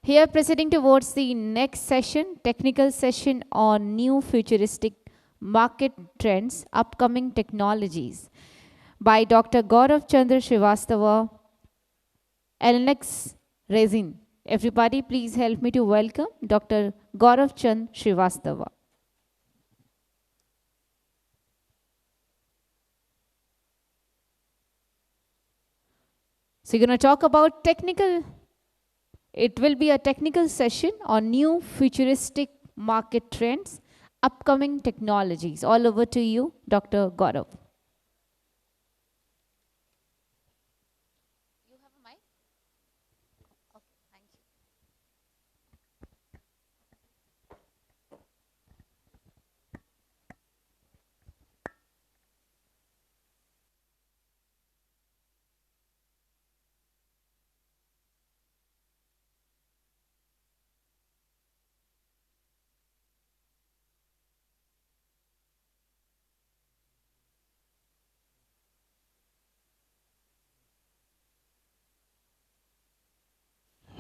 Here proceeding towards the next session, technical session on new futuristic market trends, upcoming technologies by Dr. Gaurav Chandra Srivastava, LNX Resin. Everybody please help me to welcome Dr. Gaurav Chandra Srivastava. So you're going to talk about it will be a technical session on new futuristic market trends, upcoming technologies. All over to you, Dr. Gaurav. You have a mic? Okay, thank you.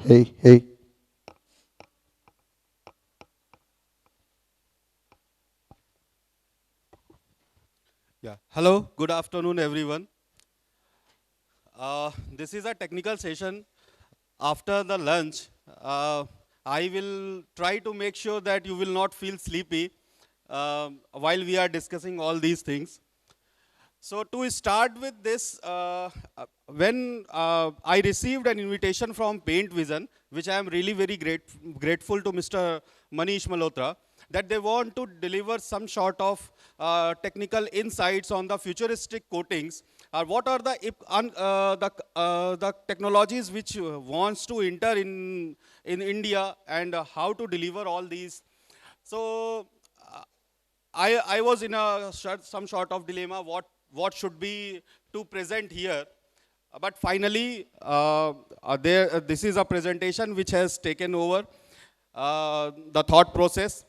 Hey, hey. Yeah. Hello. Good afternoon, everyone. This is a technical session. After the lunch, I will try to make sure that you will not feel sleepy while we are discussing all these things. So to start with this, when I received an invitation from Paint Vision, which I am really very grateful to Mr. Manish Malhotra, that they want to deliver some sort of technical insights on the futuristic coatings. What are the technologies which wants to enter in India and how to deliver all these. So I was in some sort of dilemma what should be to present here. But finally, this is a presentation which has taken over the thought process.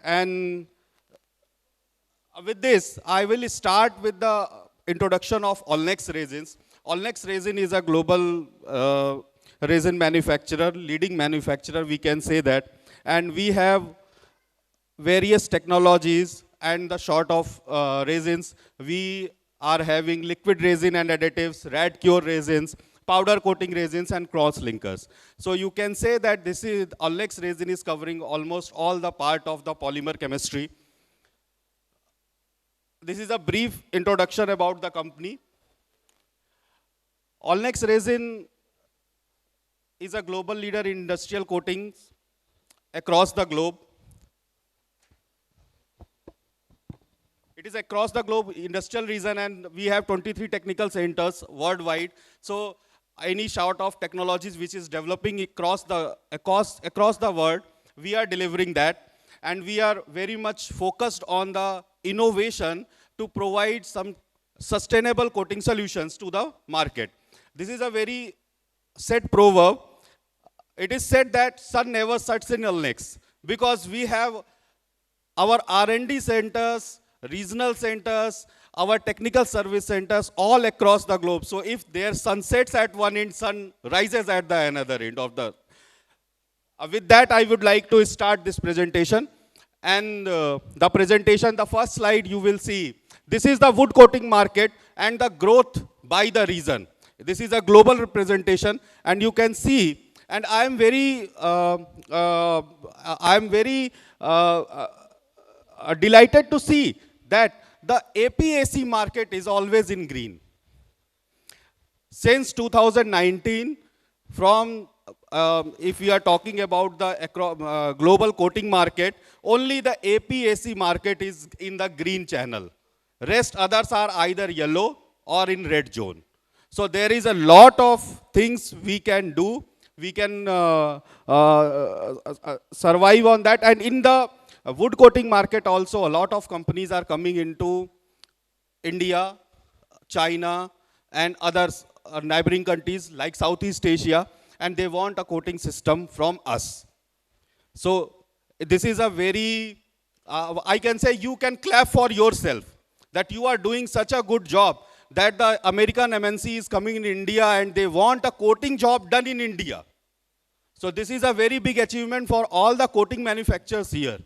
And with this, I will start with the introduction of Allnex Resins. Allnex Resin is a global resin manufacturer, leading manufacturer, we can say that. And we have various technologies and the sort of resins. We are having liquid resin and additives, rad cure resins, powder coating resins, and cross linkers. So you can say that this is Allnex Resin is covering almost all the part of the polymer chemistry. This is a brief introduction about the company. Allnex Resin is a global leader in industrial coatings across the globe. It is across the globe industrial region, and we have 23 technical centers worldwide. So any sort of technologies which is developing across the world, we are delivering that. And we are very much focused on the innovation to provide some sustainable coating solutions to the market. This is a very set proverb. It is said that sun never sets in Allnex, because we have our R&D centers, regional centers, our technical service centers all across the globe. So if there sun sets at one end, sun rises at the another end of the. With that, I would like to start this presentation. And the presentation, the first slide you will see, this is the wood coating market and the growth by the region. This is a global representation, and you can see, and I am very delighted to see that the APAC market is always in green. Since 2019, from if we are talking about the global coating market, only the APAC market is in the green channel. Rest others are either yellow or in red zone. So there is a lot of things we can do. We can survive on that. And in the wood coating market also, a lot of companies are coming into India, China, and others neighboring countries like Southeast Asia, and they want a coating system from us. So this is a very, I can say you can clap for yourself that you are doing such a good job, that the American MNC is coming in India and they want a coating job done in India. So this is a very big achievement for all the coating manufacturers here.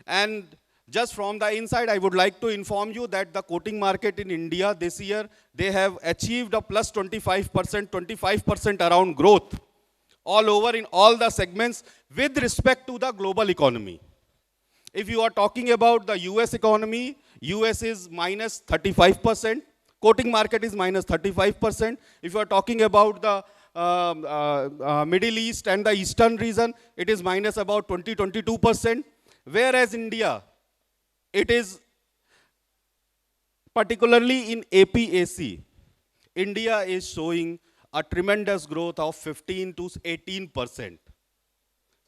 And just from the inside, I would like to inform you that the coating market in India this year, they have achieved a plus 25% around growth all over in all the segments with respect to the global economy. If you are talking about the US economy, US is minus 35%, coating market is minus 35%. If you are talking about the Middle East and the Eastern region, it is minus about 22%. Whereas India, it is particularly in APAC, India is showing a tremendous growth of 15 to 18%.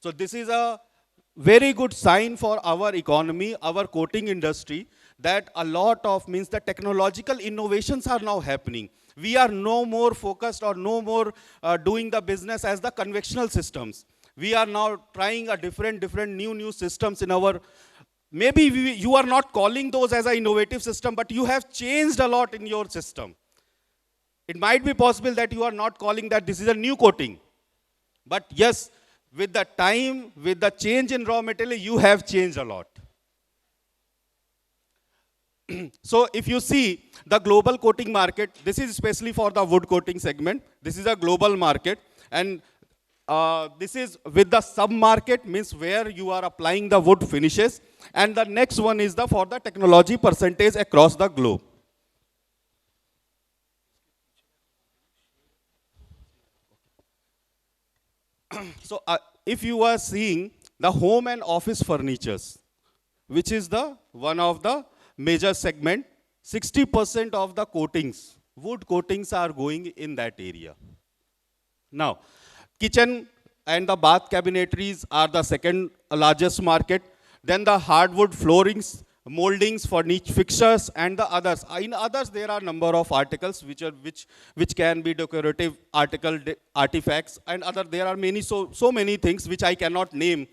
So this is a very good sign for our economy, our coating industry, that a lot of means the technological innovations are now happening. We are no more focused or no more doing the business as the conventional systems. We are now trying a different new systems in our, maybe you are not calling those as an innovative system, but you have changed a lot in your system. It might be possible that you are not calling that this is a new coating. But yes, with the time, with the change in raw material, you have changed a lot. So if you see the global coating market, this is especially for the wood coating segment. This is a global market. And this is with the sub-market, means where you are applying the wood finishes. And the next one is for the technology percentage across the globe. So if you are seeing the home and office furnitures, which is the one of the major segment, 60% of the coatings, wood coatings are going in that area. Now, kitchen and the bath cabinetries are the second largest market. Then the hardwood floorings, moldings for niche fixtures, and the others. In others, there are number of articles which can be decorative artifacts, and there are many so many things which I cannot name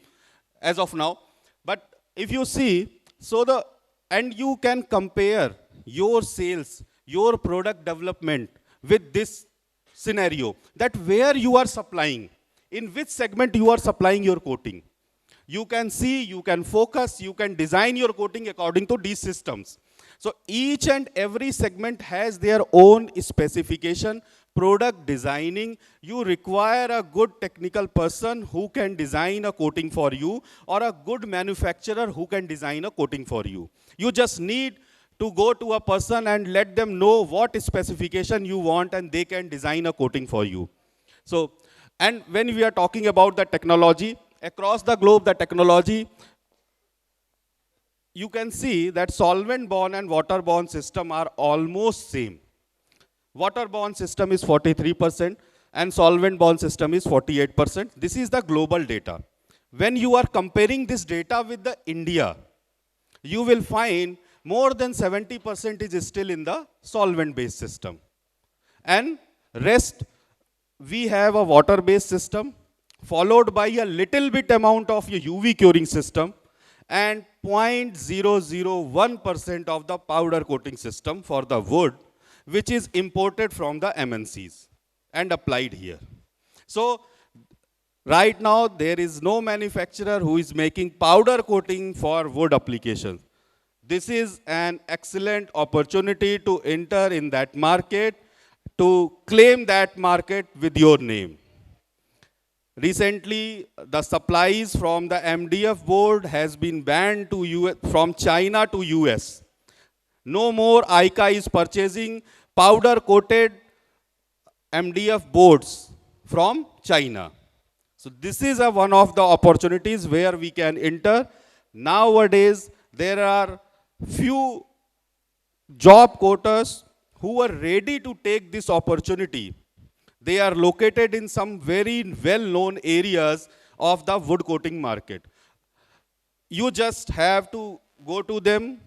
as of now. But if you see, and you can compare your sales, your product development with this scenario, that where you are supplying, in which segment you are supplying your coating. You can see, you can focus, you can design your coating according to these systems. So each and every segment has their own specification, product designing. You require a good technical person who can design a coating for you, or a good manufacturer who can design a coating for you. You just need to go to a person and let them know what specification you want, and they can design a coating for you. So, and when we are talking about the technology, across the globe, the technology, you can see that solvent-borne and water-borne system are almost same. Water-borne system is 43% and solvent-borne system is 48%. This is the global data. When you are comparing this data with the India, you will find more than 70% is still in the solvent-based system. And rest, we have a water-based system, followed by a little bit amount of a UV curing system, and 0.001% of the powder coating system for the wood, which is imported from the MNCs and applied here. So right now, there is no manufacturer who is making powder coating for wood applications. This is an excellent opportunity to enter in that market, to claim that market with your name. Recently, the supplies from the MDF board has been banned from China to US. No more ICA is purchasing powder-coated MDF boards from China. So this is one of the opportunities where we can enter. Nowadays, there are few job quotas who are ready to take this opportunity. They are located in some very well-known areas of the wood coating market. You just have to go to them.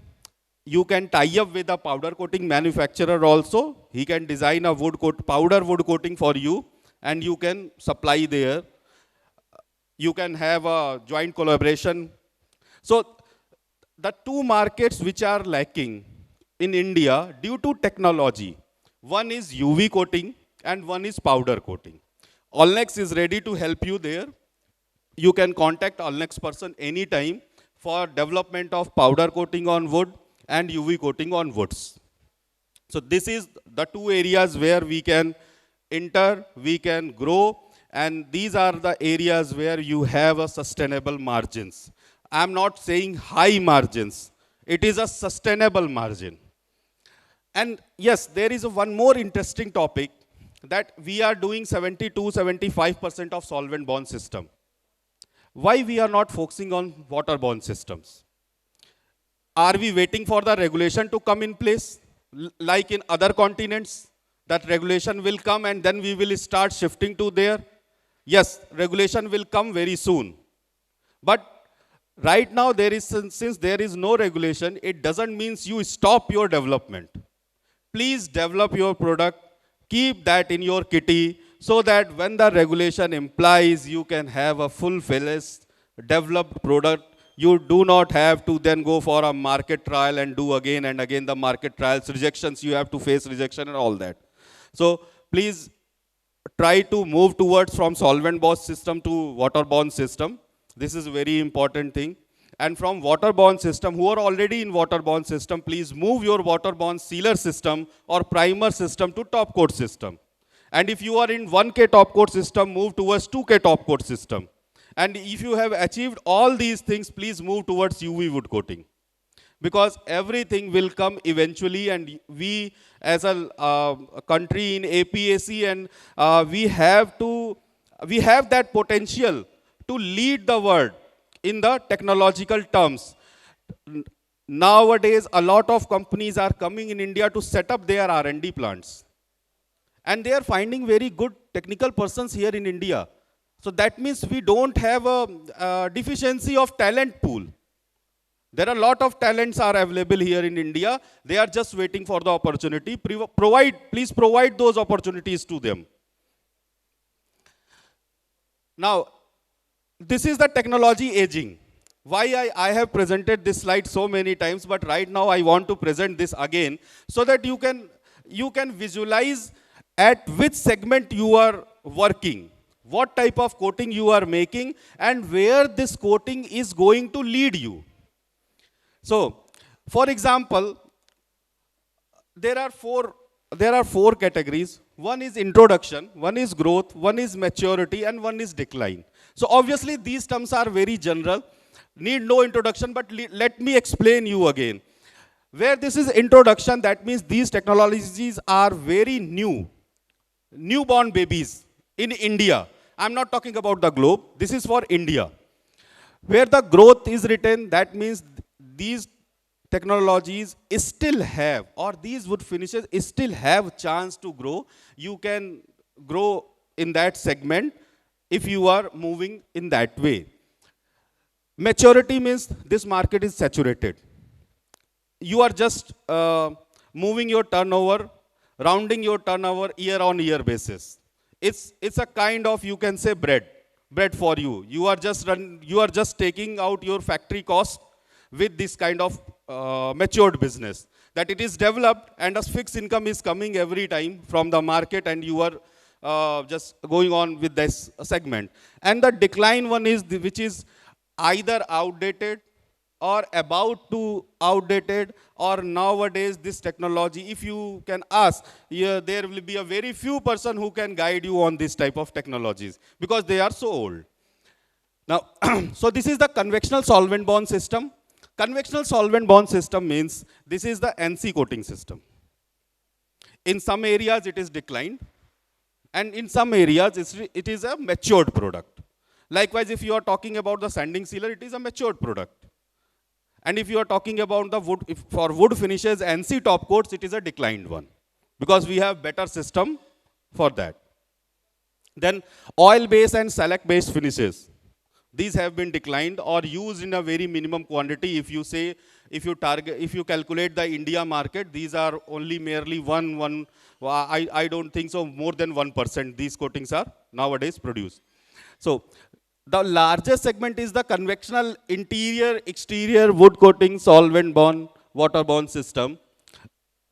You can tie up with a powder coating manufacturer also. He can design a powder wood coating for you, and you can supply there. You can have a joint collaboration. So the two markets which are lacking in India due to technology, one is UV coating and one is powder coating. Allnex is ready to help you there. you can contact Allnex person anytime for development of powder coating on wood and UV coating on woods. So this is the two areas where we can enter, we can grow, and these are the areas where you have a sustainable margins. I'm not saying high margins. It is a sustainable margin. And yes, there is one more interesting topic that we are doing 70 to 75% of solvent-borne system. Why we are not focusing on water-borne systems? Are we waiting for the regulation to come in place? Like in other continents, that regulation will come and then we will start shifting to there. Yes, regulation will come very soon. But right now, since there is no regulation, it doesn't mean you stop your development. Please develop your product, keep that in your kitty, so that when the regulation implies you can have a full-fledged developed product. You do not have to then go for a market trial and do again and again the market trials, rejections, you have to face rejection and all that. So please try to move towards from solvent-borne system to water-borne system. This is a very important thing. And from water-borne system, who are already in water-borne system, please move your water-borne sealer system or primer system to top coat system. And if you are in 1K top coat system, move towards 2K top coat system. And if you have achieved all these things, please move towards UV wood coating. Because everything will come eventually, and we as a country in APAC, and we have that potential to lead the world in the technological terms. Nowadays, a lot of companies are coming in India to set up their R&D plants. And they are finding very good technical persons here in India. So that means we don't have a deficiency of talent pool. There are a lot of talents are available here in India. They are just waiting for the opportunity. Please provide those opportunities to them. Now, this is the technology aging. Why I have presented this slide so many times, but right now I want to present this again so that you can visualize at which segment you are working, what type of coating you are making, and where this coating is going to lead you. So, for example, there are four categories. One is introduction, one is growth, one is maturity, and one is decline. So obviously these terms are very general, need no introduction, but let me explain you again. Where this is introduction, that means these technologies are very newborn babies in India. I'm not talking about the globe, this is for India. Where the growth is written, that means these technologies still have, or these wood finishes still have chance to grow. You can grow in that segment if you are moving in that way. Maturity means this market is saturated. You are just moving your turnover, rounding your turnover year on year basis. It's a kind of, you can say, bread for you. You are just taking out your factory cost with this kind of matured business, that it is developed and a fixed income is coming every time from the market, and you are just going on with this segment. And the decline one is which is either outdated or about to outdated, or nowadays this technology, if you can ask, there will be a very few person who can guide you on this type of technologies because they are so old. Now, so this is the conventional solvent-borne system. Conventional solvent-borne system means this is the NC coating system. In some areas it is declined, and in some areas it is a matured product. Likewise, if you are talking about the sanding sealer, it is a matured product. And if you are talking about the wood, for wood finishes, NC top coats, it is a declined one, because we have better system for that. Then oil-based and shellac-based finishes. These have been declined or used in a very minimum quantity. If you calculate the India market, these are only merely I don't think so, more than 1% these coatings are nowadays produced. So the largest segment is the conventional interior, exterior wood coating solvent-borne, water-borne system,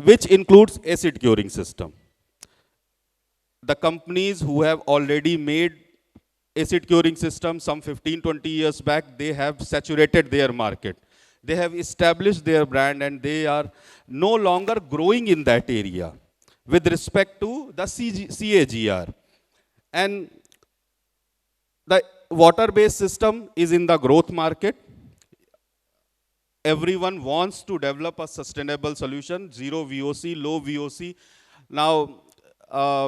which includes acid curing system. The companies who have already made acid curing system some 15, 20 years back, they have saturated their market. They have established their brand and they are no longer growing in that area with respect to the CAGR. And the water-based system is in the growth market. Everyone wants to develop a sustainable solution, zero VOC, low VOC. Now,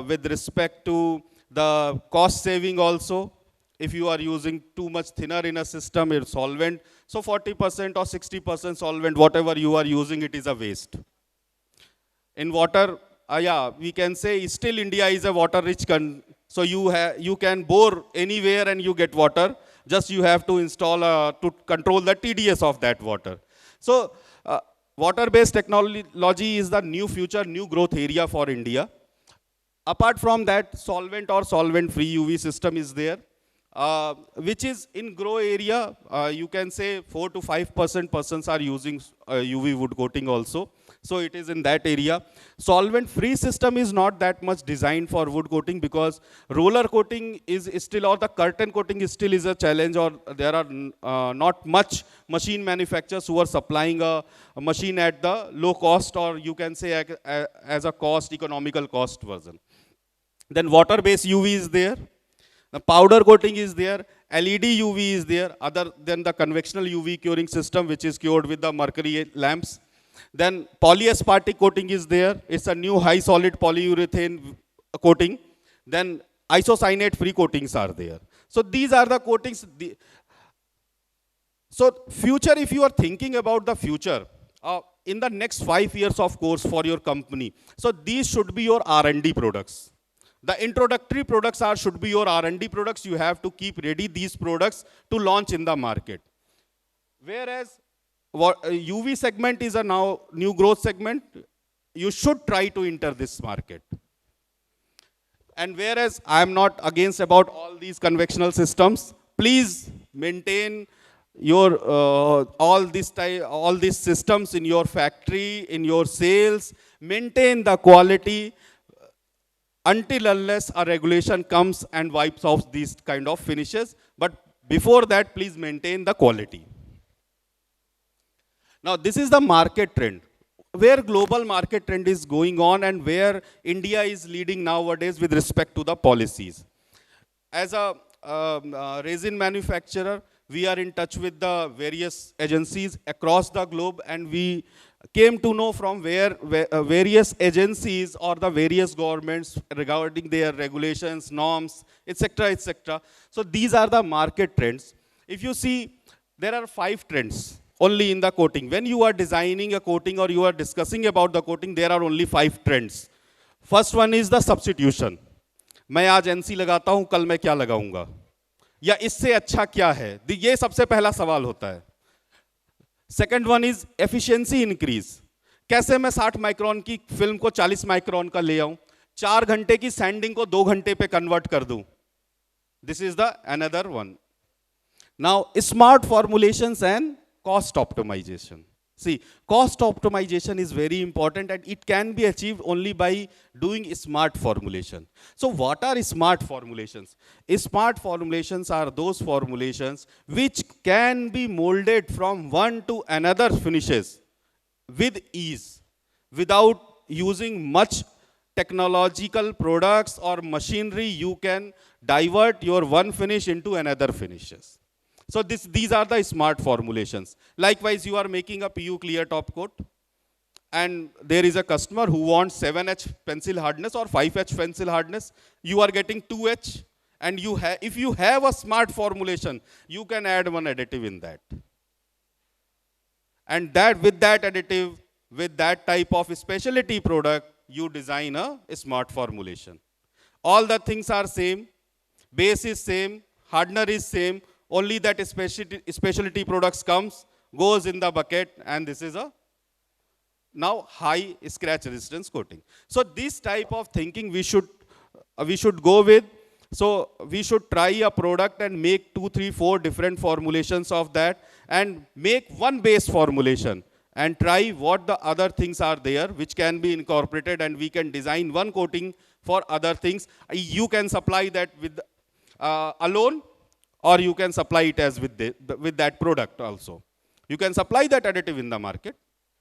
with respect to the cost saving also, if you are using too much thinner in a system, it's solvent. So 40% or 60% solvent, whatever you are using, it is a waste. In water, yeah, we can say still India is a water-rich country. So you can bore anywhere and you get water. Just you have to install to control the TDS of that water. So water-based technology is the new future, new growth area for India. Apart from that, solvent or solvent-free UV system is there, which is in grow area. You can say 4 to 5% persons are using UV wood coating also. So it is in that area. Solvent-free system is not that much designed for wood coating because roller coating is still, or the curtain coating is still is a challenge, or there are not much machine manufacturers who are supplying a machine at the low cost, or you can say as a cost, economical cost version. Then water-based UV is there. The powder coating is there. LED UV is there, other than the conventional UV curing system, which is cured with the mercury lamps. Then polyaspartic coating is there. It's a new high solid polyurethane coating. Then isocyanate free coatings are there. So these are the coatings. So future, if you are thinking about the future, in the next 5 years of course for your company, so these should be your R&D products. The introductory products should be your R&D products. You have to keep ready these products to launch in the market. Whereas UV segment is a now new growth segment, you should try to enter this market. And whereas I am not against about all these conventional systems, please maintain your all these systems in your factory, in your sales, maintain the quality until unless a regulation comes and wipes off these kind of finishes. But before that, please maintain the quality. Now, this is the market trend, where global market trend is going on and where India is leading nowadays with respect to the policies. As a resin manufacturer, we are in touch with the various agencies across the globe, and we came to know from where various agencies or the various governments regarding their regulations, norms, etc., etc. So these are the market trends. If you see, there are 5 trends only in the coating. When you are designing a coating or you are discussing about the coating, there are only 5 trends. First one is the substitution. मैं आज NC लगाता हूं, कल मैं क्या लगाऊंगा, या इससे अच्छा क्या है, ये सबसे पहला सवाल होता है. Second one is efficiency increase. कैसे मैं 60 माइक्रोन की फिल्म को 40 माइक्रोन का ले आऊं, 4 घंटे की सैंडिंग को 2 घंटे पे कन्वर्ट कर दूं. This is the another one. Now smart formulations and cost optimization. See, cost optimization is very important and it can be achieved only by doing smart formulation. So what are smart formulations? Smart formulations are those formulations which can be molded from one to another finishes with ease, without using much technological products or machinery. You can divert your one finish into another finishes. So these are the smart formulations. Likewise, you are making a PU clear top coat, and there is a customer who wants 7H pencil hardness or 5H pencil hardness. You are getting 2H, and if you have a smart formulation, you can add one additive in that. And with that additive, with that type of specialty product, you design a smart formulation. All the things are same, base is same, hardener is same. Only that specialty products goes in the bucket, and this is a now high scratch resistance coating. So this type of thinking we should go with. So we should try a product and make 2, 3, 4 different formulations of that, and make one base formulation and try what the other things are there which can be incorporated, and we can design one coating for other things. You can supply that with alone, or you can supply it as with that product also. You can supply that additive in the market.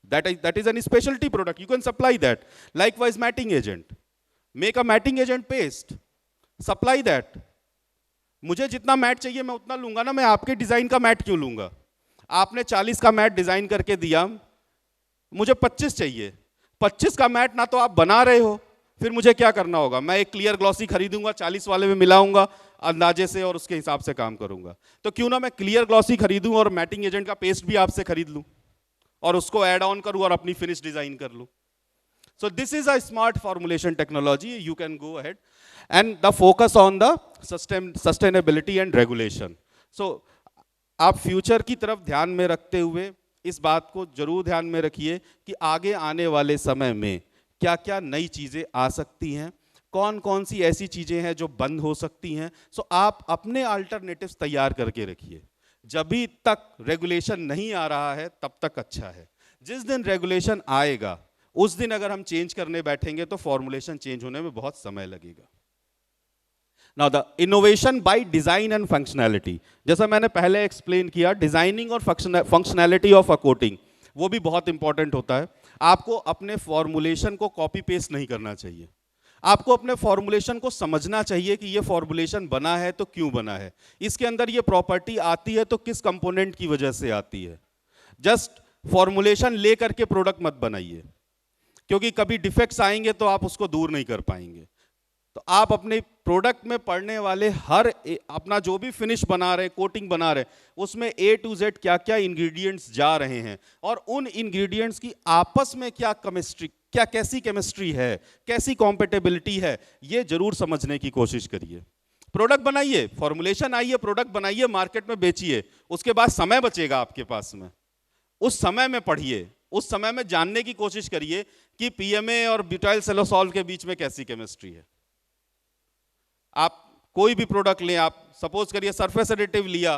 That is a specialty product. You can supply that. Likewise, matting agent. Make a matting agent paste. Supply that. मुझे जितना mat चाहिए मैं उतना लूंगा ना, मैं आपके design का मैट क्यों लूंगा? आपने 40 का मैट डिजाइन करके दिया, मुझे 25 चाहिए। 25 का मैट ना तो आप बना रहे हो, फिर मुझे क्या करना होगा? मैं एक क्लियर ग्लॉसी खरीदूंगा, 40 वाले में मिलाऊंगा अंदाजे से और उसके हिसाब से काम करूंगा। तो क्यों ना मैं क्लियर ग्लॉसी खरीदूं और मैटिंग एजेंट का पेस्ट भी आपसे खरीद लूं और उसको ऐड ऑन करूं और अपनी फिनिश डिजाइन कर लूं। So this is a smart formulation technology. You can go ahead, and the focus on the sustainability and regulation. So आप फ्यूचर की तरफ ध्यान में रखते हुए इस बात को जरूर ध्यान में रखिए कि आगे आने वाले समय में क्या क्या नई चीजें आ सकती हैं, कौन कौन सी ऐसी चीजें हैं जो बंद हो सकती हैं। सो आप अपने अल्टरनेटिव्स तैयार करके रखिए। जब तक रेगुलेशन नहीं आ रहा है तब तक अच्छा है। जिस दिन रेगुलेशन आएगा उस दिन अगर हम चेंज करने बैठेंगे तो फॉर्मुलेशन चेंज होने में बहुत समय लगेगा। Now the innovation by design and functionality, जैसा मैंने पहले एक्सप्लेन किया, डिजाइनिंग और फंक्शनैलिटी ऑफ अ कोटिंग वो भी बहुत इंपॉर्टेंट होता है। आपको अपने फॉर्मुलेशन को कॉपी पेस्ट नहीं करना चाहिए। आपको अपने फॉर्मुलेशन को समझना चाहिए कि ये फॉर्मुलेशन बना है तो क्यों बना है, इसके अंदर ये प्रॉपर्टी आती है तो किस कंपोनेंट की वजह से आती है। जस्ट फॉर्मुलेशन ले करके प्रोडक्ट मत बनाइए, क्योंकि कभी डिफेक्ट्स आएंगे तो आप उसको दूर नहीं कर पाएंगे। तो आप अपने प्रोडक्ट में पड़ने वाले अपना जो भी फिनिश बना रहे, कोटिंग बना रहे, उसमें A to Z क्या क्या इंग्रेडिएंट्स जा रहे हैं और उन इंग्रेडिएंट्स की आपस में क्या केमिस्ट्री, क्या कैसी केमिस्ट्री है, कैसी कॉम्पेटेबिलिटी है, ये जरूर समझने की कोशिश करिए। प्रोडक्ट बनाइए, फॉर्मुलेशन आइए, प्रोडक्ट बनाइए, मार्केट में बेचिए, उसके बाद समय बचेगा आपके पास में, उस समय में पढ़िए, उस समय में जानने की कोशिश करिए कि पीएमए और ब्यूटाइल सेलोसॉल के बीच में कैसी केमिस्ट्री है। आप कोई भी प्रोडक्ट लें, आप सपोज करिए सरफेस एडिटिव लिया,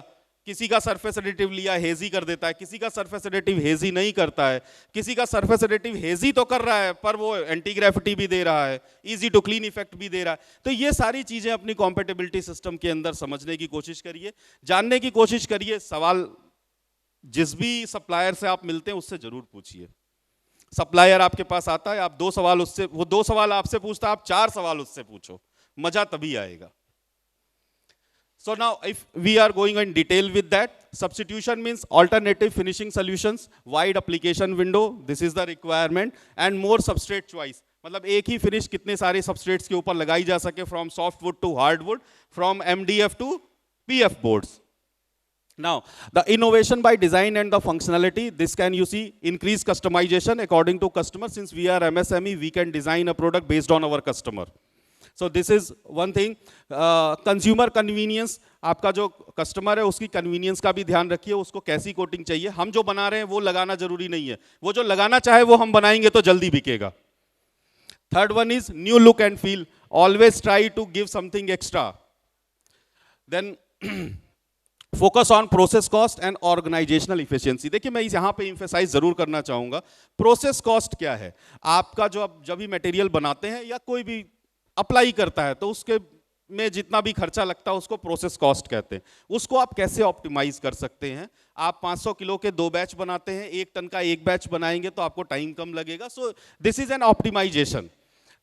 किसी का सरफेस एडिटिव लिया हेजी कर देता है, किसी का सरफेस एडिटिव हेजी नहीं करता है, किसी का सरफेस एडिटिव हेजी तो कर रहा है पर वो एंटी ग्रेविटी भी दे रहा है, इजी टू क्लीन इफेक्ट भी दे रहा है। तो ये सारी चीजें अपनी कॉम्पेटेबिलिटी सिस्टम के अंदर समझने की कोशिश करिए, जानने की कोशिश करिए। सवाल जिस भी सप्लायर से आप मिलते हैं उससे जरूर पूछिए। सप्लायर आपके पास आता है, आप 2 सवाल उससे, वो 2 सवाल आपसे पूछता है, आप 4 सवाल उससे पूछो, मजा तभी आएगा। So now if we are going in detail with that, substitution means alternative finishing solutions, wide application window, this is the requirement, and more substrate choice. मतलब एक ही फिनिश कितने सारे सबस्ट्रेट्स के ऊपर लगाई जा सके, from softwood to hardwood, from MDF to PF boards. Now, the innovation by design and the functionality, this can you see increase customization according to customer. Since we are MSME, we can design a product based on our customer. So this is one thing. Consumer convenience, आपका जो customer है उसकी convenience का भी ध्यान रखिए, उसको कैसी कोटिंग चाहिए। हम जो बना रहे हैं वो लगाना जरूरी नहीं है, वो जो लगाना चाहे वो हम बनाएंगे तो जल्दी बिकेगा। Third one is new look and feel. Always try to give something extra. Then focus on process cost and organisational efficiency. देखिए मैं यहाँ पे इंफेसाइज जरूर करना चाहूंगा, प्रोसेस कॉस्ट क्या है? आपका जो आप जब भी मटेरियल बनाते हैं या कोई भी अप्लाई करता है तो उसके में जितना भी खर्चा लगता है उसको प्रोसेस कॉस्ट कहते हैं। उसको आप कैसे ऑप्टिमाइज कर सकते हैं? आप 500 किलो के 2 बैच बनाते हैं, 1 टन का 1 बैच बनाएंगे तो आपको टाइम कम लगेगा। So this is an optimisation.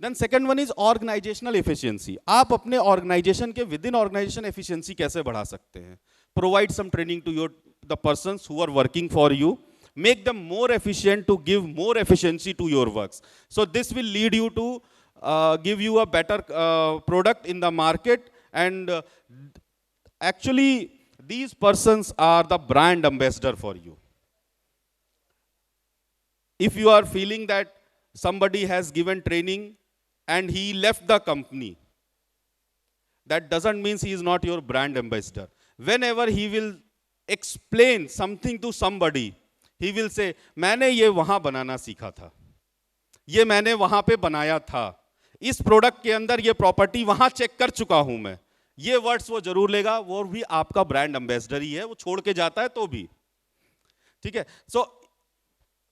Then second one is organisational efficiency. आप अपने ऑर्गेनाइजेशन के विद इन ऑर्गेनाइजेशन एफिशिएंसी कैसे बढ़ा सकते हैं? Provide some training to the persons who are working for you. Make them more efficient to give more efficiency to your works. So this will lead you to give you a better product in the market. And actually, these persons are the brand ambassador for you. If you are feeling that somebody has given training and he left the company, that doesn't mean he is not your brand ambassador. Whenever he will explain something to somebody, he will say, मैंने ये वहां बनाना सीखा था, ये मैंने वहां पे बनाया था, इस प्रोडक्ट के अंदर ये प्रॉपर्टी वहां चेक कर चुका हूं मैं। ये वर्ड्स वो जरूर लेगा, वो भी आपका ब्रांड एम्बेसडर ही है, वो छोड़ के जाता है तो भी। ठीक है। सो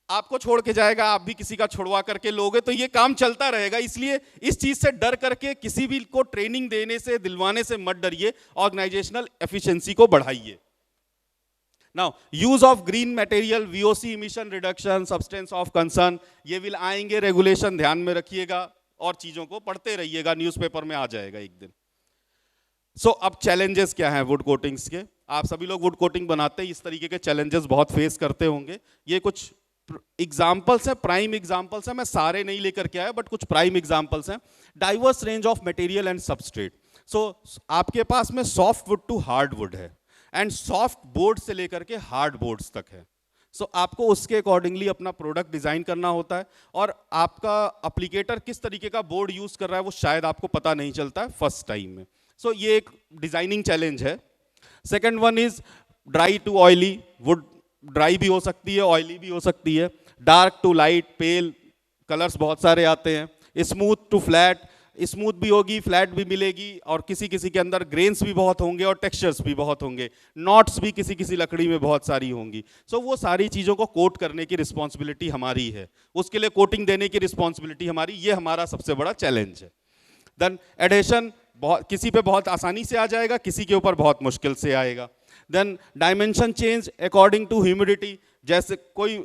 आपको छोड़ के जाएगा, आप भी किसी का छुड़वा करके लोगे, तो ये काम चलता रहेगा। इसलिए इस चीज से डर करके किसी भी को ट्रेनिंग देने से, दिलवाने से मत डरिए, ऑर्गेनाइजेशनल एफिशिएंसी को बढ़ाइए। Now use of green material, VOC emission reduction, substance of concern, ये विल आएंगे रेगुलेशन, ध्यान में रखिएगा और चीजों को पढ़ते रहिएगा, न्यूज़पेपर में आ जाएगा एक दिन। सो अब चैलेंजेस क्या हैं वुड कोटिंग्स के? आप सभी लोग वुड कोटिंग बनाते हैं, इस तरीके के चैलेंजेस बहुत फेस करते होंगे। ये कुछ एग्जाम्पल्स हैं, प्राइम एग्जाम्पल्स हैं, मैं सारे नहीं लेकर के आया बट कुछ प्राइम एग्जाम्पल्स हैं। Diverse range of material and substrate. So आपके पास में softwood to hardwood है, एंड सॉफ्ट बोर्ड से लेकर के हार्ड बोर्ड्स तक है। सो आपको उसके अकॉर्डिंगली अपना प्रोडक्ट डिजाइन करना होता है, और आपका एप्लीकेटर किस तरीके का बोर्ड यूज कर रहा है वो शायद आपको पता नहीं चलता है फर्स्ट टाइम में। सो ये एक डिजाइनिंग चैलेंज है। Second one is dry to oily. Wood dry भी हो सकती है, ऑयली भी हो सकती है। Dark to light, pale, colours बहुत सारे आते हैं। स्मूथ टू फ्लैट, स्मूथ भी होगी, फ्लैट भी मिलेगी, और किसी किसी के अंदर ग्रेन्स भी बहुत होंगे और टेक्सचर्स भी बहुत होंगे। नॉट्स भी किसी किसी लकड़ी में बहुत सारी होंगी। सो वो सारी चीज़ों को कोट करने की रिस्पॉन्सिबिलिटी हमारी है, उसके लिए कोटिंग देने की रिस्पॉन्सिबिलिटी हमारी, ये हमारा सबसे बड़ा चैलेंज है। देन एडेशन, बहुत किसी पे बहुत आसानी से आ जाएगा, किसी के ऊपर बहुत मुश्किल से आएगा। Then dimension change according to humidity, जैसे कोई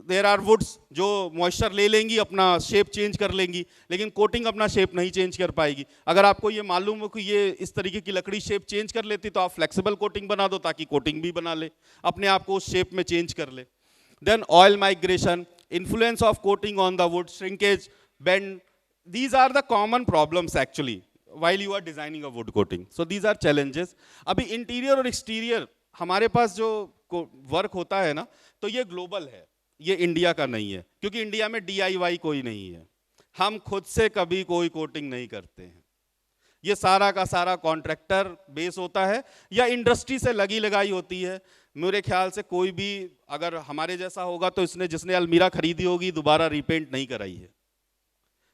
देयर आर वुड्स जो मॉइस्चर ले लेंगी, अपना शेप चेंज कर लेंगी, लेकिन कोटिंग अपना शेप नहीं चेंज कर पाएगी। अगर आपको ये मालूम हो कि ये इस तरीके की लकड़ी शेप चेंज कर लेती, तो आप फ्लेक्सिबल कोटिंग बना दो ताकि कोटिंग भी बना ले, अपने आप को उस शेप में चेंज कर ले। Then oil migration, influence of coating on the wood, shrinkage, bend, these are the common problems actually while you are designing a wood coating. So these are challenges. अभी इंटीरियर और exterior हमारे पास जो work होता है ना, तो ये global है, ये इंडिया का नहीं है, क्योंकि इंडिया में DIY कोई नहीं है, हम खुद से कभी कोई कोटिंग नहीं करते हैं। ये सारा का सारा कॉन्ट्रैक्टर बेस होता है या इंडस्ट्री से लगी लगाई होती है। मेरे ख्याल से कोई भी अगर हमारे जैसा होगा तो जिसने अलमीरा खरीदी होगी दोबारा रिपेंट नहीं कराई है।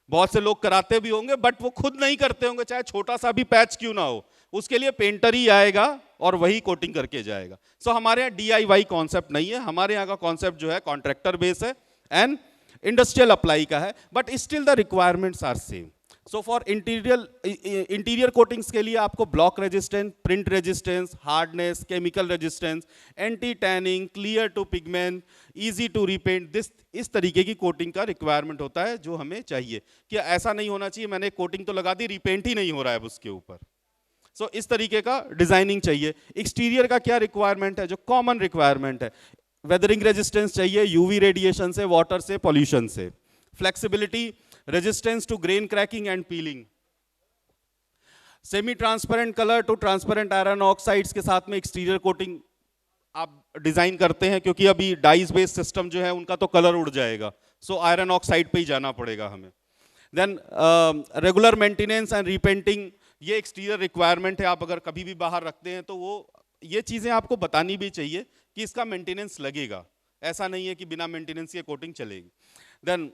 बहुत से लोग कराते भी होंगे बट वो खुद नहीं करते होंगे, चाहे छोटा सा भी पैच क्यों ना हो, उसके लिए पेंटर ही आएगा और वही कोटिंग करके जाएगा। सो हमारे यहाँ DIY कॉन्सेप्ट नहीं है, हमारे यहाँ का कॉन्सेप्ट जो है कॉन्ट्रैक्टर बेस है एंड इंडस्ट्रियल अप्लाई का है, but still the requirements are same. So for interior coatings के लिए आपको block resistance, print resistance, hardness, chemical resistance, anti tanning, clear to pigment, easy to repaint, इस तरीके की कोटिंग का रिक्वायरमेंट होता है जो हमें चाहिए। कि ऐसा नहीं होना चाहिए मैंने कोटिंग तो लगा दी, रिपेंट ही नहीं हो रहा है उसके ऊपर। सो इस तरीके का डिजाइनिंग चाहिए। एक्सटीरियर का क्या रिक्वायरमेंट है, जो कॉमन रिक्वायरमेंट है, वेदरिंग रेजिस्टेंस चाहिए, यूवी रेडिएशन से, वाटर से, पॉल्यूशन से, flexibility, resistance to grain cracking and peeling, semi transparent colour to transparent iron oxides के साथ में एक्सटीरियर कोटिंग आप डिजाइन करते हैं, क्योंकि अभी डाइज बेस्ड सिस्टम जो है उनका तो कलर उड़ जाएगा, सो आयरन ऑक्साइड पे ही जाना पड़ेगा हमें। Then regular maintenance and repainting, ये एक्सटीरियर रिक्वायरमेंट है। आप अगर कभी भी बाहर रखते हैं तो वो ये चीज़ें आपको बतानी भी चाहिए कि इसका मेंटेनेंस लगेगा, ऐसा नहीं है कि बिना मेंटेनेंस ये कोटिंग चलेगी। देन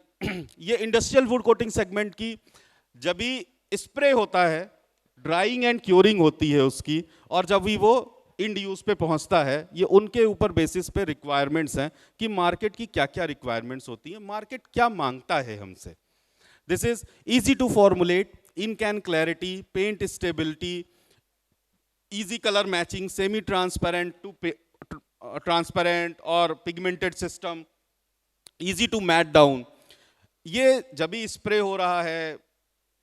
ये इंडस्ट्रियल वुड कोटिंग सेगमेंट की जब भी स्प्रे होता है, ड्राइंग एंड क्योरिंग होती है उसकी, और जब भी वो इंड यूज पे पहुंचता है, ये उनके ऊपर बेसिस पे रिक्वायरमेंट्स हैं कि मार्केट की क्या क्या रिक्वायरमेंट्स होती हैं, मार्केट क्या मांगता है हमसे। This is easy to formulate, ink and clarity, paint stability, easy colour matching, semi transparent to transparent और pigmented system, easy to matt down. ये जब भी स्प्रे हो रहा है,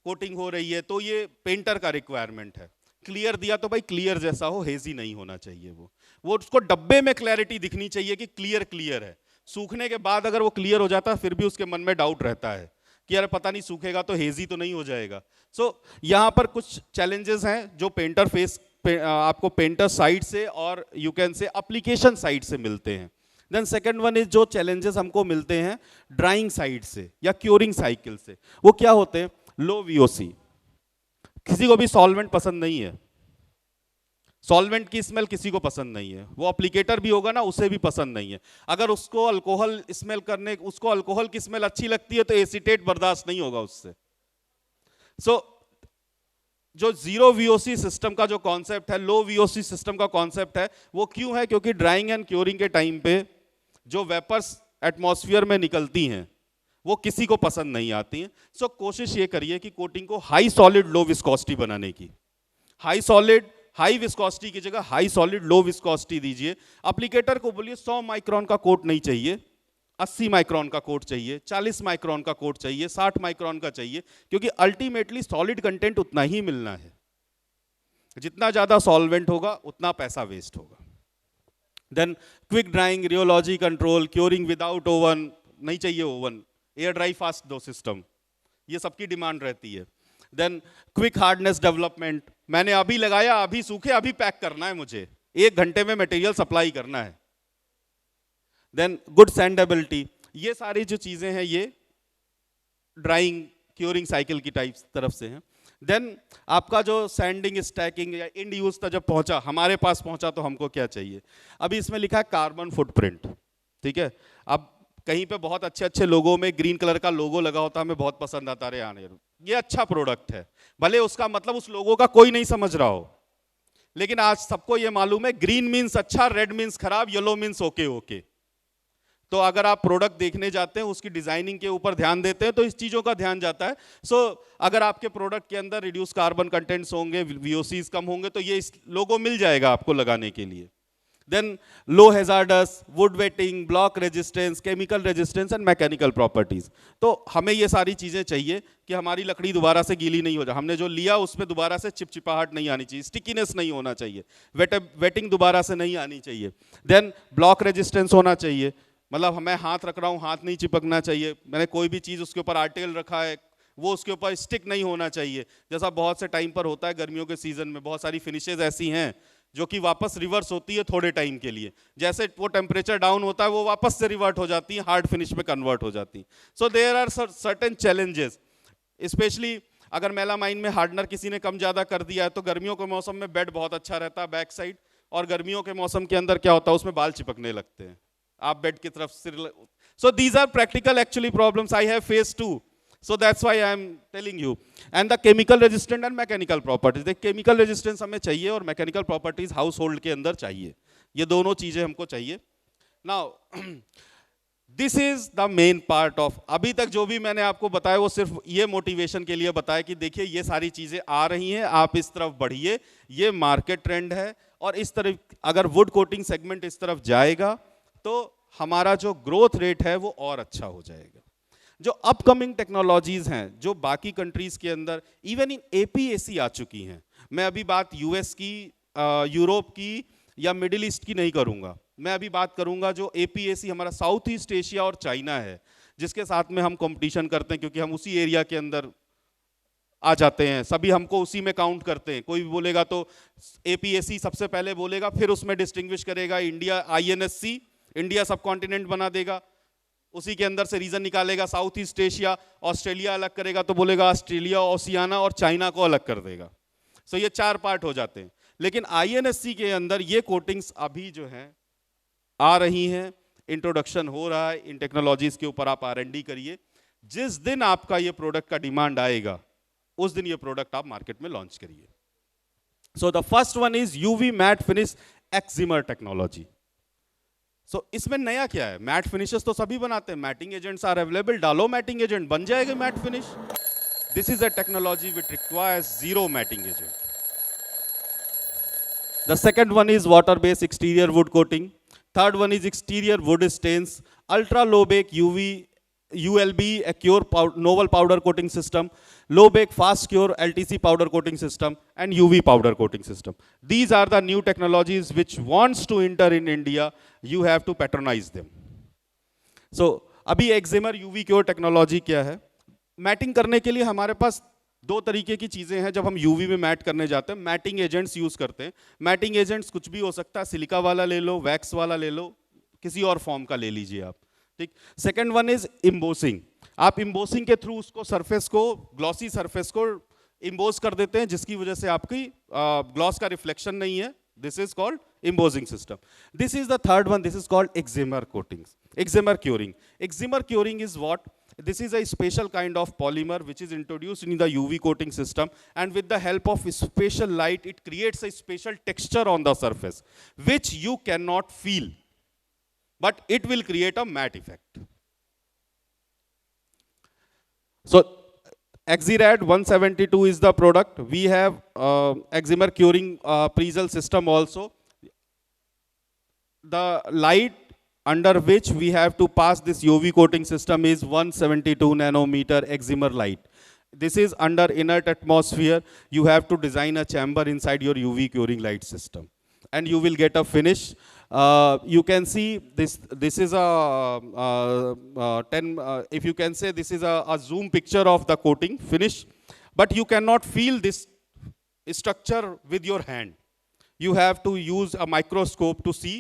कोटिंग हो रही है, तो ये पेंटर का रिक्वायरमेंट है। क्लियर दिया तो भाई क्लियर जैसा हो, हेजी नहीं होना चाहिए, वो उसको डब्बे में क्लैरिटी दिखनी चाहिए कि क्लियर क्लियर है। सूखने के बाद अगर वो क्लियर हो जाता है फिर भी उसके मन में डाउट रहता है कि यार पता नहीं सूखेगा तो हेजी तो नहीं हो जाएगा। सो यहाँ पर कुछ चैलेंजेस हैं जो पेंटर आपको पेंटर साइड से और you can say application side से मिलते हैं। देन सेकेंड वन इज जो चैलेंजेस हमको मिलते हैं ड्राइंग साइड से या क्योरिंग साइकिल से, वो क्या होते हैं? लो VOC, किसी को भी सॉल्वेंट पसंद नहीं है, सॉल्वेंट की स्मेल किसी को पसंद नहीं है, वो एप्लीकेटर भी होगा ना उसे भी पसंद नहीं है। अगर उसको अल्कोहल स्मेल करने, उसको अल्कोहल की स्मेल अच्छी लगती है तो एसीटेट बर्दाश्त नहीं होगा उससे। सो जो जीरो VOC सिस्टम का जो कॉन्सेप्ट है, लो VOC सिस्टम का कॉन्सेप्ट है, वो क्यों है? क्योंकि ड्राइंग एंड क्योरिंग के टाइम पे जो वेपर्स एटमॉस्फेयर में निकलती हैं वो किसी को पसंद नहीं आती हैं। सो कोशिश ये करिए कि कोटिंग को हाई सॉलिड लो विस्कोसिटी बनाने की। हाई सॉलिड हाई विस्कोसिटी की जगह हाई सॉलिड लो विस्कोसिटी दीजिए। एप्लीकेटर को बोलिए 100 माइक्रोन का कोट नहीं चाहिए, 80 माइक्रोन का कोट चाहिए, 40 माइक्रोन का कोट चाहिए, 60 माइक्रोन का चाहिए, क्योंकि अल्टीमेटली सॉलिड कंटेंट उतना ही मिलना है। जितना ज्यादा सॉल्वेंट होगा उतना पैसा वेस्ट होगा। Then quick drying, rheology control, curing without oven, नहीं चाहिए ओवन, एयर ड्राई फास्ट दो सिस्टम, ये सबकी डिमांड रहती है। देन क्विक हार्डनेस डेवलपमेंट, मैंने अभी लगाया अभी सूखे अभी पैक करना है, मुझे 1 घंटे में मटेरियल सप्लाई करना है। देन गुड सैंडेबिलिटी, ये सारी जो चीजें हैं ये ड्राइंग क्योरिंग साइकिल की टाइप तरफ से हैं। देन आपका जो सैंडिंग स्टैकिंग या इंड यूज तक जब पहुंचा, हमारे पास पहुंचा, तो हमको क्या चाहिए? अभी इसमें लिखा है कार्बन फुटप्रिंट, ठीक है। अब कहीं पे बहुत अच्छे अच्छे लोगों में ग्रीन कलर का लोगो लगा होता है, हमें बहुत पसंद आता है, यार ये अच्छा प्रोडक्ट है, भले उसका मतलब उस लोगो का कोई नहीं समझ रहा हो, लेकिन आज सबको ये मालूम है ग्रीन मीन्स अच्छा, रेड मीन्स खराब, येलो मीन्स ओके ओके। तो अगर आप प्रोडक्ट देखने जाते हैं, उसकी डिजाइनिंग के ऊपर ध्यान देते हैं, तो इस चीजों का ध्यान जाता है। सो अगर आपके प्रोडक्ट के अंदर रिड्यूस कार्बन कंटेंट्स होंगे, वीओसीज कम होंगे, तो ये लोगो मिल जाएगा आपको लगाने के लिए। Then low hazardous, wood wetting, block resistance, chemical resistance and mechanical properties. तो हमें ये सारी चीजें चाहिए कि हमारी लकड़ी दोबारा से गीली नहीं हो जाए, हमने जो लिया उसमें दोबारा से चिपचिपाहट नहीं आनी चाहिए, स्टिकीनेस नहीं होना चाहिए, वेटिंग दोबारा से नहीं आनी चाहिए। देन ब्लॉक रेजिस्टेंस होना चाहिए, मतलब मैं हाथ रख रहा हूँ, हाथ नहीं चिपकना चाहिए, मैंने कोई भी चीज़ उसके ऊपर आर्टिकल रखा है वो उसके ऊपर स्टिक नहीं होना चाहिए। जैसा बहुत से टाइम पर होता है, गर्मियों के सीजन में बहुत सारी फिनिशेज ऐसी हैं जो कि वापस रिवर्स होती है थोड़े टाइम के लिए, जैसे वो टेम्परेचर डाउन होता है वो वापस से रिवर्ट हो जाती है, हार्ड फिनिश में कन्वर्ट हो जाती है। So there are certain challenges, specially अगर मेलामाइन में हार्डनर किसी ने कम ज़्यादा कर दिया है, तो गर्मियों के मौसम में बेड बहुत अच्छा रहता है बैक साइड, और गर्मियों के मौसम के अंदर क्या होता है, उसमें बाल चिपकने लगते हैं, आप बेड की तरफ सिर। So these are practical actually problems I have face to, so that's why I am telling you. And the chemical resistant and mechanical properties, देख केमिकल रेजिस्टेंस हमें चाहिए और मैकेनिकल प्रॉपर्टीज हाउस होल्ड के अंदर चाहिए, ये दोनों चीजें हमको चाहिए। Now this is the main part of, अभी तक जो भी मैंने आपको बताया वो सिर्फ ये मोटिवेशन के लिए बताया कि देखिए ये सारी चीजें आ रही हैं, आप इस तरफ बढ़िए, ये मार्केट ट्रेंड है, और इस तरफ अगर वुड कोटिंग सेगमेंट इस तरफ जाएगा तो हमारा जो ग्रोथ रेट है वो और अच्छा हो जाएगा। जो अपकमिंग टेक्नोलॉजीज हैं जो बाकी कंट्रीज के अंदर इवन इन एपीएसी आ चुकी हैं, मैं अभी बात यूएस की, यूरोप की या मिडिल ईस्ट की नहीं करूंगा, मैं अभी बात करूंगा जो एपीएसी हमारा साउथ ईस्ट एशिया और चाइना है, जिसके साथ में हम कंपटीशन करते हैं, क्योंकि हम उसी एरिया के अंदर आ जाते हैं, सभी हमको उसी में काउंट करते हैं। कोई भी बोलेगा तो एपीएसी सबसे पहले बोलेगा, फिर उसमें डिस्टिंग्विश करेगा इंडिया, आईएनएससी इंडिया सब कॉन्टिनेंट बना देगा, उसी के अंदर से रीजन निकालेगा, साउथ ईस्ट एशिया, ऑस्ट्रेलिया अलग करेगा तो बोलेगा ऑस्ट्रेलिया, ओशियाना और चाइना को अलग कर देगा। सो ये 4 पार्ट हो जाते हैं। लेकिन आईएनएससी के अंदर ये कोटिंग्स अभी जो हैं आ रही हैं, इंट्रोडक्शन हो रहा है, इन टेक्नोलॉजीज के ऊपर आप R&D करिए, जिस दिन आपका ये प्रोडक्ट का डिमांड आएगा उस दिन ये प्रोडक्ट आप मार्केट में लॉन्च करिए। So the first one is UV matt finish excimer technology. So इसमें नया क्या है, मैट फिनिशेस तो सभी बनाते हैं, मैटिंग एजेंट्स आर अवेलेबल, डालो मैटिंग एजेंट, बन जाएगा matt finish. This is a technology which requires zero matting agent. The second one is water based exterior wood coating. Third one is exterior wood stains, ultra low bake UV ULB, a cure novel powder coating system, low bake fast cure LTC powder coating system, and UV powder coating system. These are the new technologies which wants to enter in India. You have to patronize them. So अभी एक्जिमर UV cure technology क्या है? Matting करने के लिए हमारे पास 2 तरीके की चीजें हैं। जब हम UV में मैट करने जाते हैं, मैटिंग एजेंट्स यूज करते हैं। मैटिंग एजेंट्स कुछ भी हो सकता है, सिलिका वाला ले लो, वैक्स वाला ले लो, किसी और फॉर्म का ले लीजिए आप, ठीक। सेकेंड वन इज इम्बोसिंग, आप इम्बोसिंग के थ्रू उसको सरफेस को, ग्लॉसी सरफेस को इम्बोज कर देते हैं, जिसकी वजह से आपकी ग्लॉस का रिफ्लेक्शन नहीं है। This is called embossing system. This is the third one, this is called excimer coating, excimer curing. Excimer curing is what? This is a special kind of polymer which is introduced in the UV coating system, and with the help of special light it creates a special texture on the surface which you cannot feel, but it will create a matte effect. So Exirad 172 is the product. We have eczema curing Presel system also. The light under which we have to pass this UV coating system is 172 nanometer excimer light. This is under inert atmosphere. You have to design a chamber inside your UV curing light system, and you will get a finish. You can see this. This is a 10. If you can say this is a zoom picture of the coating finish, but you cannot feel this structure with your hand. You have to use a microscope to see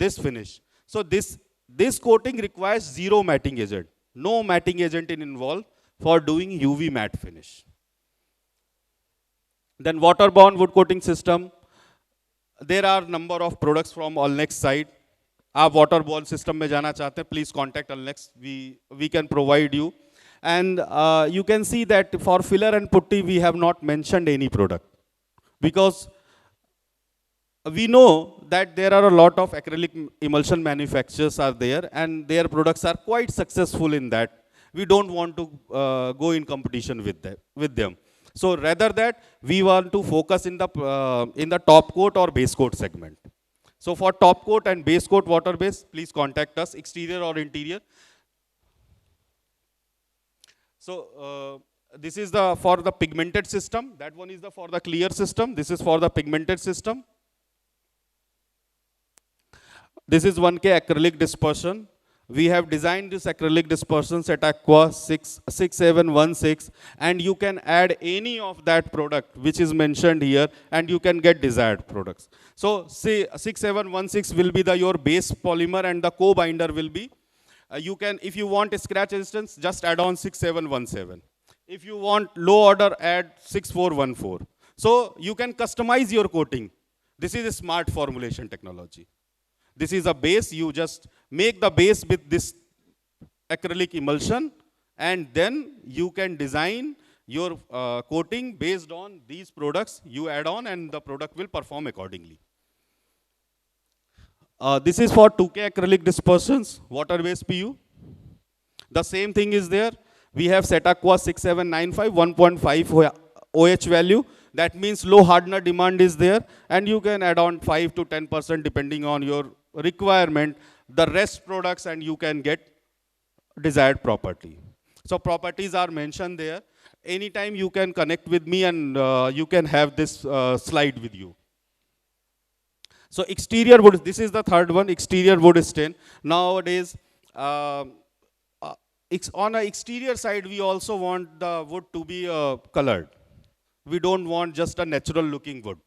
this finish. So this coating requires zero matting agent. No matting agent is involved for doing UV matte finish. Then waterborne wood coating system. There are number of products from Allnex side. आप waterborne system में जाना चाहते हैं, please contact Allnex. We can provide you. And you can see that for filler and putty, we have not mentioned any product, because we know that there are a lot of acrylic emulsion manufacturers are there, and their products are quite successful in that. We don't want to go in competition with them. So rather that, we want to focus in the top coat or base coat segment. So for top coat and base coat water base, please contact us, exterior or interior. So this is for the pigmented system. That one is for the clear system. This is for the pigmented system. This is 1K acrylic dispersion. We have designed this acrylic dispersion at Aqua 6716, and you can add any of that product which is mentioned here, and you can get desired products. So say 6716 will be your base polymer, and the co-binder will be, you can, if you want a scratch resistance, just add on 6717. If you want low order, add 6414. So you can customize your coating. This is a smart formulation technology. This is a base. You just make the base with this acrylic emulsion, and then you can design your coating based on these products you add on, and the product will perform accordingly. This is for 2K acrylic dispersions, water-based PU. The same thing is there. We have Setaqua 6795, 1.5 OH value. That means low hardener demand is there, and you can add on 5 to 10% depending on your requirement, the rest products, and you can get desired property. So properties are mentioned there. Anytime you can connect with me, and you can have this slide with you. So exterior wood, this is the third one, exterior wood stain. Nowadays, on an exterior side, we also want the wood to be colored. We don't want just a natural looking wood.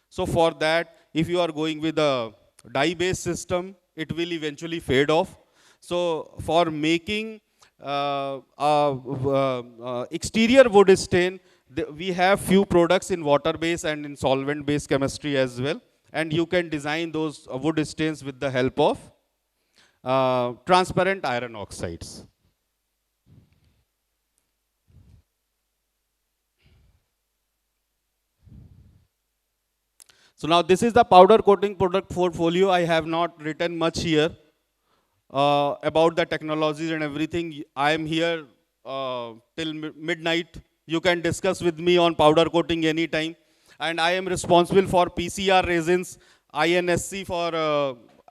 So for that, if you are going with a dye-based system, it will eventually fade off. So for making exterior wood stain, we have few products in water-based and in solvent-based chemistry as well. And you can design those wood stains with the help of transparent iron oxides. So now this is the powder coating product portfolio. I have not written much here about the technologies and everything. I am here till midnight. You can discuss with me on powder coating anytime. And I am responsible for PCR resins, INSC for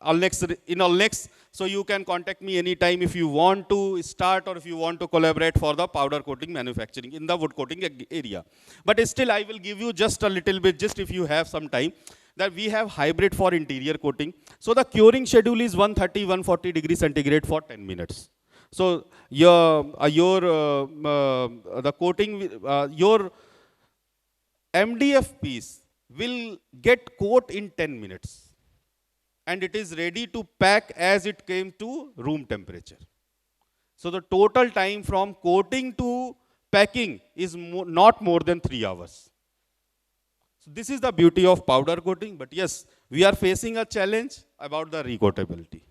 Allnex. So you can contact me anytime if you want to start, or if you want to collaborate for the powder coating manufacturing in the wood coating area. But still, I will give you just a little bit, just if you have some time, that we have hybrid for interior coating. So the curing schedule is 130, 140 degrees centigrade for 10 minutes. So the coating, your MDF piece will get coat in 10 minutes. And it is ready to pack as it came to room temperature. So the total time from coating to packing is not more than 3 hours. So this is the beauty of powder coating. But yes, we are facing a challenge about the recoatability.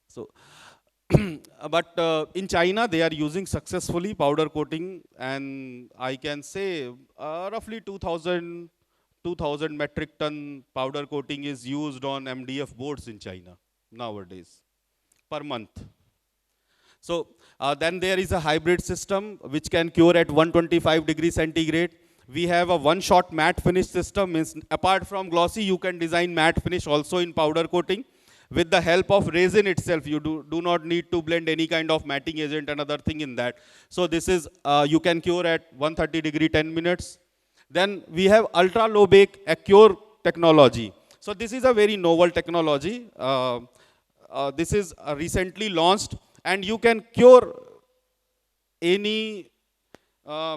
So, but in China, they are using successfully powder coating, and I can say roughly 2,000 metric ton powder coating is used on MDF boards in China. nowadays per month. So then there is a hybrid system which can cure at 125 degrees centigrade. We have a one-shot matte finish system. Means apart from glossy, you can design matte finish also in powder coating. With the help of resin itself, you do not need to blend any kind of matting agent and other thing in that. So this is, you can cure at 130 degree 10 minutes. Then we have ultra low bake Accure technology. So this is a very novel technology. This is recently launched, and you can cure any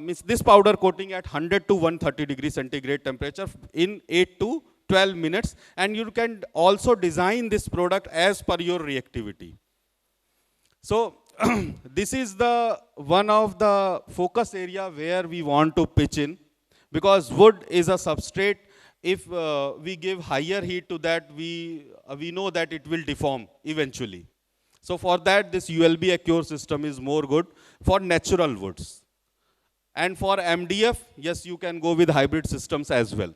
means this powder coating at 100 to 130 degrees centigrade temperature in 8 to 12 minutes, and you can also design this product as per your reactivity. So this is the one of the focus area where we want to pitch in, because wood is a substrate. If we give higher heat to that, we know that it will deform eventually. So for that, this ULB Accure system is more good for natural woods. And for MDF, yes, you can go with hybrid systems as well.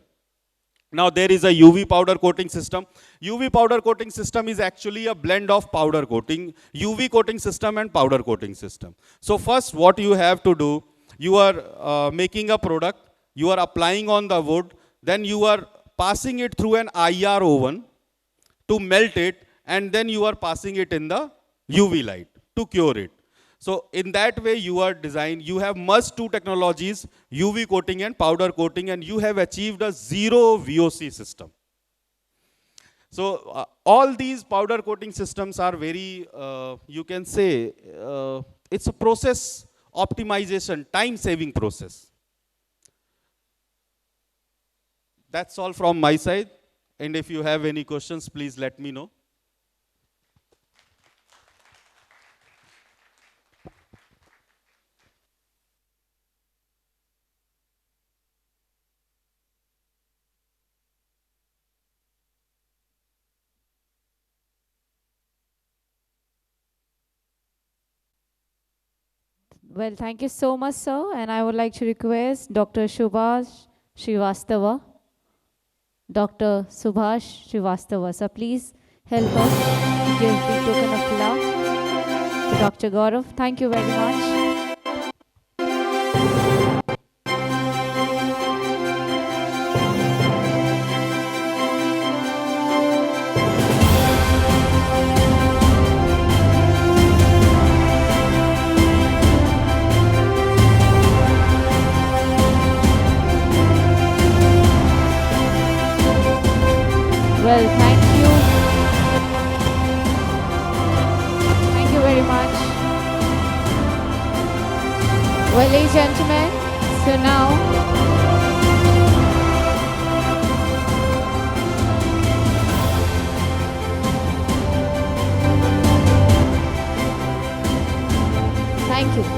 Now there is a UV powder coating system. UV powder coating system is actually a blend of powder coating, UV coating system and powder coating system. So first what you have to do, you are making a product, you are applying on the wood, then you are passing it through an IR oven to melt it, and then you are passing it in the UV light to cure it. So in that way you have merged two technologies, UV coating and powder coating, and you have achieved a zero VOC system. So all these powder coating systems are very, you can say, it's a process optimization, time saving process. That's all from my side. And if you have any questions, please let me know. Well, thank you so much, sir. And I would like to request Dr. Subhash Srivastava. Dr. Subhash Srivastava. So please help us give the token of love to Dr. Gaurav. Thank you very much. Well, thank you. Thank you very much. Well, ladies and gentlemen, so now thank you.